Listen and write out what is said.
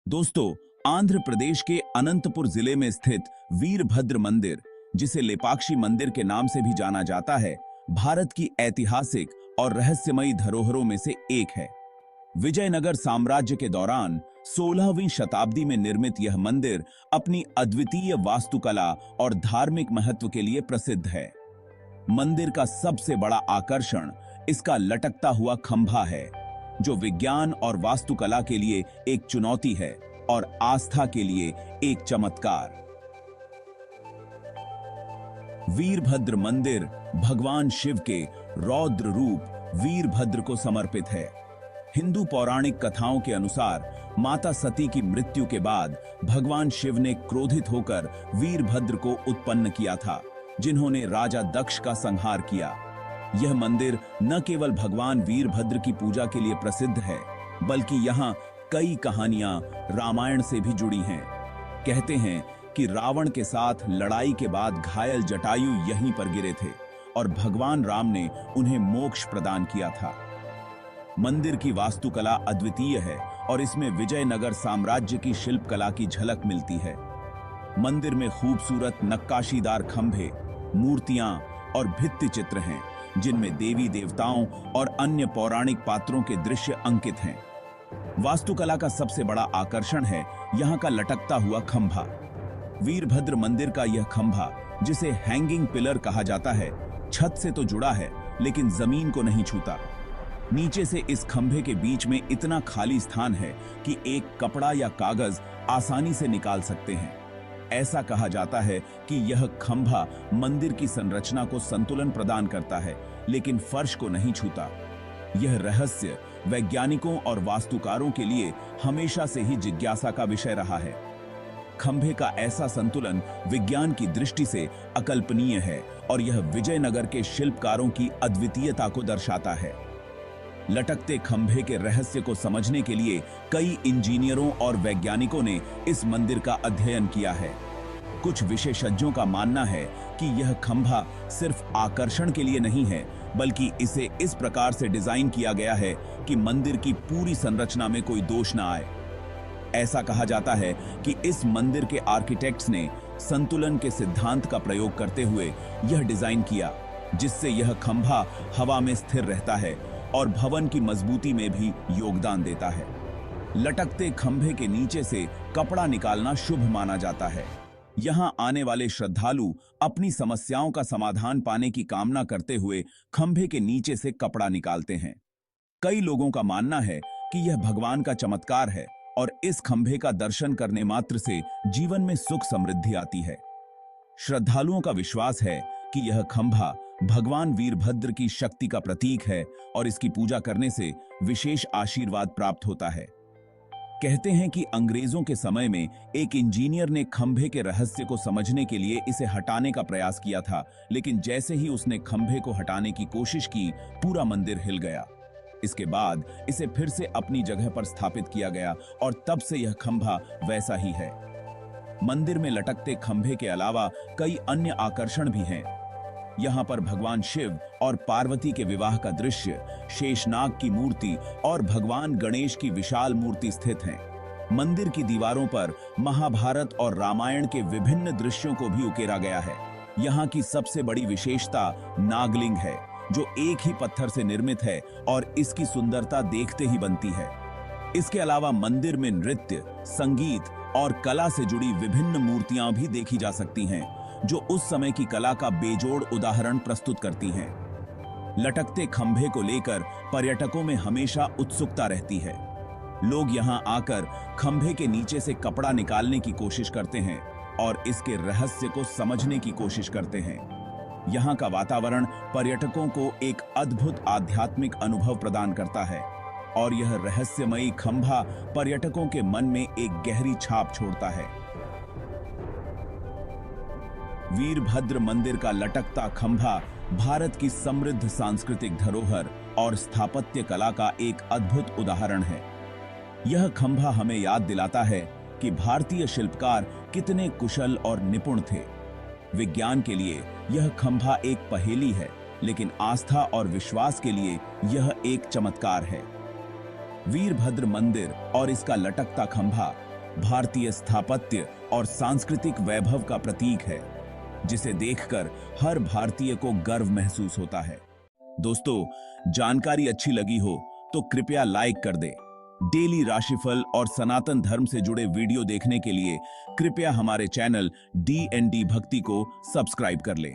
दोस्तों, आंध्र प्रदेश के अनंतपुर जिले में स्थित वीरभद्र मंदिर, जिसे लेपाक्षी मंदिर के नाम से भी जाना जाता है, भारत की ऐतिहासिक और रहस्यमयी धरोहरों में से एक है। विजयनगर साम्राज्य के दौरान 16वीं शताब्दी में निर्मित यह मंदिर अपनी अद्वितीय वास्तुकला और धार्मिक महत्व के लिए प्रसिद्ध है। मंदिर का सबसे बड़ा आकर्षण इसका लटकता हुआ खंभा है, जो विज्ञान और वास्तुकला के लिए एक चुनौती है और आस्था के लिए एक चमत्कार। वीरभद्र मंदिर भगवान शिव के रौद्र रूप वीरभद्र को समर्पित है। हिंदू पौराणिक कथाओं के अनुसार माता सती की मृत्यु के बाद भगवान शिव ने क्रोधित होकर वीरभद्र को उत्पन्न किया था, जिन्होंने राजा दक्ष का संहार किया। यह मंदिर न केवल भगवान वीरभद्र की पूजा के लिए प्रसिद्ध है, बल्कि यहाँ कई कहानियां रामायण से भी जुड़ी हैं। कहते हैं कि रावण के साथ लड़ाई के बाद घायल जटायु यहीं पर गिरे थे और भगवान राम ने उन्हें मोक्ष प्रदान किया था। मंदिर की वास्तुकला अद्वितीय है और इसमें विजयनगर साम्राज्य की शिल्पकला की झलक मिलती है। मंदिर में खूबसूरत नक्काशीदार खंभे, मूर्तियां और भित्ति चित्र हैं, जिनमें देवी देवताओं और अन्य पौराणिक पात्रों के दृश्य अंकित हैं। वास्तुकला का सबसे बड़ा आकर्षण है यहाँ का लटकता हुआ खंभा। वीरभद्र मंदिर का यह खंभा, जिसे हैंगिंग पिलर कहा जाता है, छत से तो जुड़ा है लेकिन जमीन को नहीं छूता। नीचे से इस खंभे के बीच में इतना खाली स्थान है कि एक कपड़ा या कागज आसानी से निकाल सकते हैं। ऐसा कहा जाता है कि यह खंभा मंदिर की संरचना को संतुलन प्रदान करता है, लेकिन फर्श को नहीं छूता। यह रहस्य वैज्ञानिकों और वास्तुकारों के लिए हमेशा से ही जिज्ञासा का विषय रहा है। खंभे का ऐसा संतुलन विज्ञान की दृष्टि से अकल्पनीय है और यह विजयनगर के शिल्पकारों की अद्वितीयता को दर्शाता है। लटकते खंभे के रहस्य को समझने के लिए कई इंजीनियरों और वैज्ञानिकों ने इस मंदिर का अध्ययन किया है। कुछ विशेषज्ञों का मानना है कि यह खंभा सिर्फ आकर्षण के लिए नहीं है, बल्कि इसे इस प्रकार से डिजाइन किया गया है कि मंदिर की पूरी संरचना में कोई दोष न आए। ऐसा कहा जाता है कि इस मंदिर के आर्किटेक्ट्स ने संतुलन के सिद्धांत का प्रयोग करते हुए यह डिजाइन किया, जिससे यह खंभा हवा में स्थिर रहता है और भवन की मजबूती में भी योगदान देता है। लटकते खंभे के नीचे से कपड़ा निकालना शुभ माना जाता है। यहाँ आने वाले श्रद्धालु अपनी समस्याओं का समाधान पाने की कामना करते हुए खंभे के नीचे से कपड़ा निकालते हैं। कई लोगों का मानना है कि यह भगवान का चमत्कार है और इस खंभे का दर्शन करने मात्र से जीवन में सुख समृद्धि आती है। श्रद्धालुओं का विश्वास है कि यह खंभा भगवान वीरभद्र की शक्ति का प्रतीक है और इसकी पूजा करने से विशेष आशीर्वाद प्राप्त होता है। कहते हैं कि अंग्रेजों के समय में एक इंजीनियर ने खंभे के रहस्य को समझने के लिए इसे हटाने का प्रयास किया था, लेकिन जैसे ही उसने खंभे को हटाने की कोशिश की, पूरा मंदिर हिल गया। इसके बाद इसे फिर से अपनी जगह पर स्थापित किया गया और तब से यह खंभा वैसा ही है। मंदिर में लटकते खंभे के अलावा कई अन्य आकर्षण भी हैं। यहाँ पर भगवान शिव और पार्वती के विवाह का दृश्य, शेषनाग की मूर्ति और भगवान गणेश की विशाल मूर्ति स्थित हैं। मंदिर की दीवारों पर महाभारत और रामायण के विभिन्न दृश्यों को भी उकेरा गया है। यहाँ की सबसे बड़ी विशेषता नागलिंग है, जो एक ही पत्थर से निर्मित है और इसकी सुंदरता देखते ही बनती है। इसके अलावा मंदिर में नृत्य, संगीत और कला से जुड़ी विभिन्न मूर्तियां भी देखी जा सकती हैं, जो उस समय की कला का बेजोड़ उदाहरण प्रस्तुत करती हैं। लटकते खंभे को लेकर पर्यटकों में हमेशा उत्सुकता रहती है। लोग यहां आकर खंभे के नीचे से कपड़ा निकालने की कोशिश करते हैं और इसके रहस्य को समझने की कोशिश करते हैं। यहां का वातावरण पर्यटकों को एक अद्भुत आध्यात्मिक अनुभव प्रदान करता है और यह रहस्यमयी खंभा पर्यटकों के मन में एक गहरी छाप छोड़ता है। वीरभद्र मंदिर का लटकता खंभा भारत की समृद्ध सांस्कृतिक धरोहर और स्थापत्य कला का एक अद्भुत उदाहरण है। यह खंभा हमें याद दिलाता है कि भारतीय शिल्पकार कितने कुशल और निपुण थे। विज्ञान के लिए यह खंभा एक पहेली है, लेकिन आस्था और विश्वास के लिए यह एक चमत्कार है। वीरभद्र मंदिर और इसका लटकता खंभा भारतीय स्थापत्य और सांस्कृतिक वैभव का प्रतीक है, जिसे देखकर हर भारतीय को गर्व महसूस होता है। दोस्तों, जानकारी अच्छी लगी हो तो कृपया लाइक कर दें। डेली राशिफल और सनातन धर्म से जुड़े वीडियो देखने के लिए कृपया हमारे चैनल DND भक्ति को सब्सक्राइब कर लें।